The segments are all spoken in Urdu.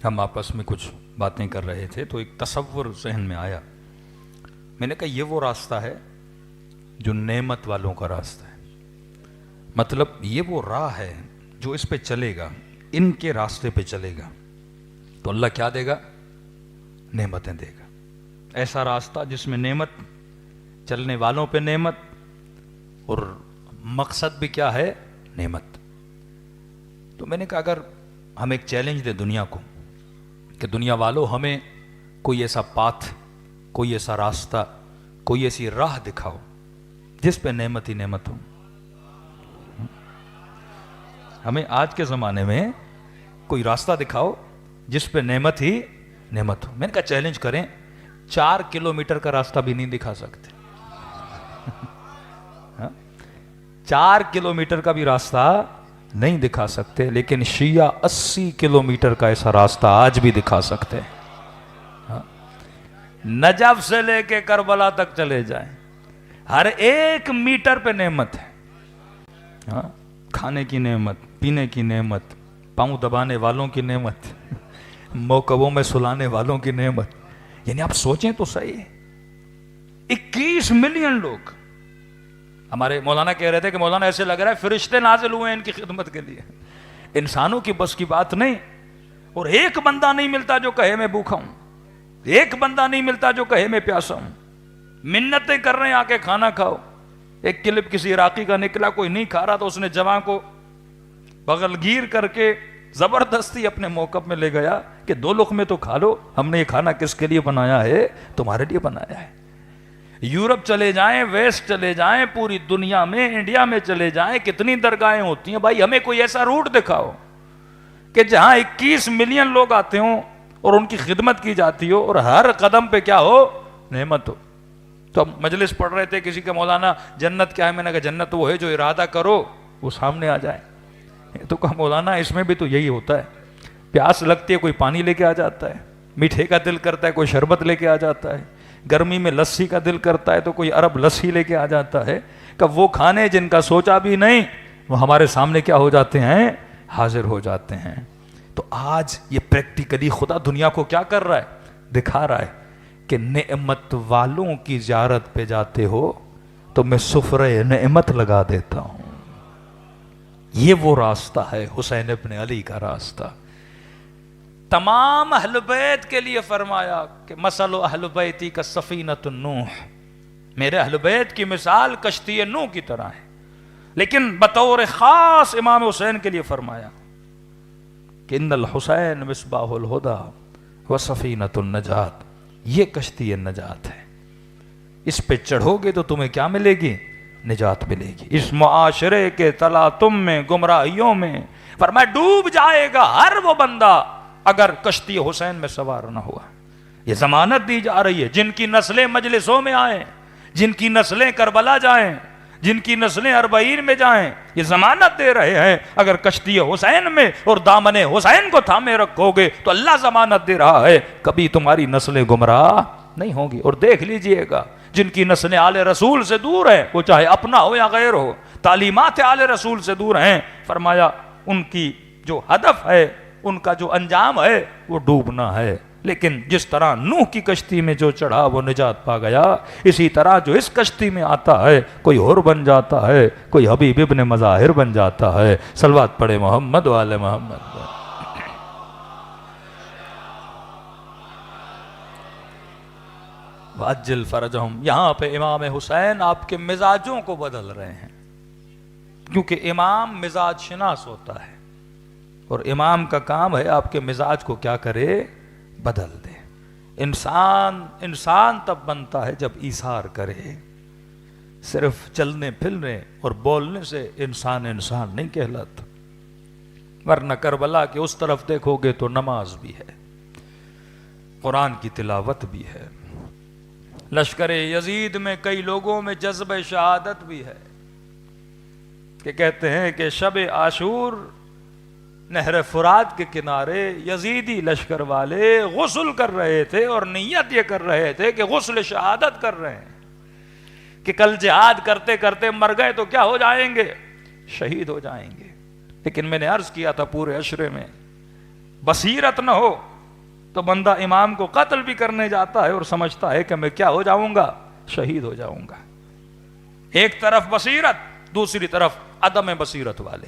ہم آپس میں کچھ باتیں کر رہے تھے تو ایک تصور ذہن میں آیا. میں نے کہا یہ وہ راستہ ہے جو نعمت والوں کا راستہ ہے. مطلب یہ وہ راہ ہے جو اس پہ چلے گا، ان کے راستے پہ چلے گا تو اللہ کیا دے گا؟ نعمتیں دے گا. ایسا راستہ جس میں نعمت، چلنے والوں پہ نعمت، اور مقصد بھی کیا ہے؟ نعمت. تو میں نے کہا اگر ہم ایک چیلنج دیں دنیا کو کہ دنیا والوں ہمیں کوئی ایسا پاتھ، کوئی ایسا راستہ، کوئی ایسی راہ دکھاؤ جس پہ نعمت ہی نعمت ہو. ہمیں آج کے زمانے میں کوئی راستہ دکھاؤ جس پہ نعمت ہی نعمت ہو. میں نے کہا چیلنج کریں، 4 کلومیٹر کا راستہ بھی نہیں دکھا سکتے. 4 کلومیٹر کا بھی راستہ نہیں دکھا سکتے، لیکن شیعہ 80 کلومیٹر کا ایسا راستہ آج بھی دکھا سکتے ہیں. نجف سے لے کے کربلا تک چلے جائیں، ہر ایک میٹر پہ نعمت ہے. کھانے کی نعمت، پینے کی نعمت، پاؤں دبانے والوں کی نعمت، موکبوں میں سلانے والوں کی نعمت. یعنی آپ سوچیں تو صحیح، 21 ملین لوگ. ہمارے مولانا کہہ رہے تھے کہ مولانا ایسے لگ رہا ہے فرشتے نازل ہوئے ہیں ان کی خدمت کے لیے. انسانوں کی بس کی بات نہیں. اور ایک بندہ نہیں ملتا جو کہے میں بھوکا ہوں، ایک بندہ نہیں ملتا جو کہے میں پیاسا ہوں. منتیں کر رہے ہیں آ کے کھانا کھاؤ. ایک کلپ کسی عراقی کا نکلا، کوئی نہیں کھا رہا تو اس نے جوان کو بغل گیر کر کے زبردستی اپنے موقف میں لے گیا کہ 2 لقمے تو کھا لو، ہم نے یہ کھانا کس کے لیے بنایا ہے؟ تمہارے لیے بنایا ہے. یورپ چلے جائیں، ویسٹ چلے جائیں، پوری دنیا میں، انڈیا میں چلے جائیں، کتنی درگاہیں ہوتی ہیں. بھائی ہمیں کوئی ایسا روٹ دکھاؤ کہ جہاں 21 ملین لوگ آتے ہوں اور ان کی خدمت کی جاتی ہو اور ہر قدم پہ کیا ہو؟ نعمت ہو. تو ہم مجلس پڑھ رہے تھے، کسی کا مولانا جنت کیا ہے؟ میں نے کہا جنت وہ ہے جو ارادہ کرو وہ سامنے آ جائے. تو کہا مولانا اس میں بھی تو یہی ہوتا ہے، پیاس لگتی ہے کوئی پانی لے کے آ جاتا ہے، میٹھے کا دل کرتا ہے کوئی شربت لے کے آ جاتا ہے، گرمی میں لسی کا دل کرتا ہے تو کوئی عرب لسی لے کے آ جاتا ہے. کہ وہ کھانے جن کا سوچا بھی نہیں وہ ہمارے سامنے کیا ہو جاتے ہیں؟ حاضر ہو جاتے ہیں. تو آج یہ پریکٹیکلی خدا دنیا کو کیا کر رہا ہے؟ دکھا رہا ہے کہ نعمت والوں کی زیارت پہ جاتے ہو تو میں سفرے نعمت لگا دیتا ہوں. یہ وہ راستہ ہے حسین ابن علی کا راستہ. تمام اہل بیت کے لیے فرمایا کہ مثل اہل بیتی کا سفینۃ نوح، میرے اہل بیت کی مثال کشتی نوح کی طرح ہے. لیکن بطور خاص امام حسین کے لیے فرمایا کہ ان الحسین مصباح الہدی و سفینۃ النجات، یہ کشتی نجات ہے. اس پہ چڑھو گے تو تمہیں کیا ملے گی؟ نجات ملے گی. اس معاشرے کے تلاطم میں، گمراہیوں میں فرمایا ڈوب جائے گا ہر وہ بندہ اگر کشتی حسین میں سوار نہ ہوا. یہ ضمانت دی جا رہی ہے. جن کی نسلیں مجلسوں میں آئیں، جن کی نسلیں کربلا جائیں، جن کی نسلیں اربعین میں جائیں، یہ ضمانت دے رہے ہیں اگر کشتی حسین میں اور دامن حسین کو تھامے رکھو گے تو اللہ ضمانت دے رہا ہے کبھی تمہاری نسلیں گمراہ نہیں ہوں گی. اور دیکھ لیجئے گا جن کی نسلیں آل رسول سے دور ہیں، وہ چاہے اپنا ہو یا غیر ہو، تعلیمات آل رسول سے دور ہیں، فرمایا ان کی جو ہدف ہے، ان کا جو انجام ہے وہ ڈوبنا ہے. لیکن جس طرح نوح کی کشتی میں جو چڑھا وہ نجات پا گیا، اسی طرح جو اس کشتی میں آتا ہے کوئی اور بن جاتا ہے، کوئی حبیب ابن مظاہر بن جاتا ہے. صلوات پڑھے محمد و آل محمد. وَعَجِّلْ فَرَجَهُمْ. یہاں پہ امام حسین آپ کے مزاجوں کو بدل رہے ہیں، کیونکہ امام مزاج شناس ہوتا ہے اور امام کا کام ہے آپ کے مزاج کو کیا کرے؟ بدل دے. انسان تب بنتا ہے جب ایثار کرے. صرف چلنے پھرنے اور بولنے سے انسان نہیں کہلاتا. ورنہ کربلا کے اس طرف دیکھو گے تو نماز بھی ہے، قرآن کی تلاوت بھی ہے، لشکر یزید میں کئی لوگوں میں جذب شہادت بھی ہے کہ کہتے ہیں کہ شب عاشور نہر فرات کے کنارے یزیدی لشکر والے غسل کر رہے تھے اور نیت یہ کر رہے تھے کہ غسل شہادت کر رہے ہیں کہ کل جہاد کرتے کرتے مر گئے تو کیا ہو جائیں گے؟ شہید ہو جائیں گے. لیکن میں نے عرض کیا تھا پورے عشرے میں بصیرت نہ ہو تو بندہ امام کو قتل بھی کرنے جاتا ہے اور سمجھتا ہے کہ میں کیا ہو جاؤں گا؟ شہید ہو جاؤں گا۔ ایک طرف بصیرت، دوسری طرف عدم بصیرت والے۔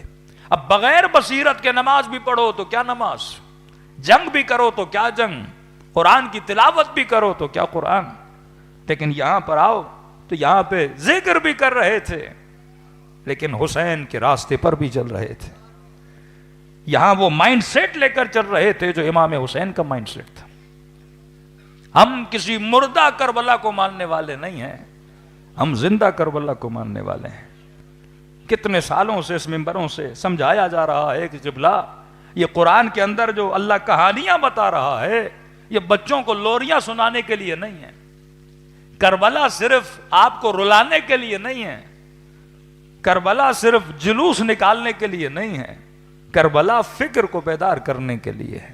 اب بغیر بصیرت کے نماز بھی پڑھو تو کیا نماز، جنگ بھی کرو تو کیا جنگ، قرآن کی تلاوت بھی کرو تو کیا قرآن۔ لیکن یہاں پر آؤ تو یہاں پہ ذکر بھی کر رہے تھے لیکن حسین کے راستے پر بھی چل رہے تھے۔ یہاں وہ مائنڈ سیٹ لے کر چل رہے تھے جو امام حسین کا مائنڈ سیٹ تھا۔ ہم کسی مردہ کربلا کو ماننے والے نہیں ہیں، ہم زندہ کربلا کو ماننے والے ہیں۔ کتنے سالوں سے اس ممبروں سے سمجھایا جا رہا ہے کہ قبلہ یہ قرآن کے اندر جو اللہ کہانیاں بتا رہا ہے یہ بچوں کو لوریاں سنانے کے لیے نہیں ہے۔ کربلا صرف آپ کو رلانے کے لیے نہیں ہے، کربلا صرف جلوس نکالنے کے لیے نہیں ہے، کربلا فکر کو بیدار کرنے کے لیے ہے۔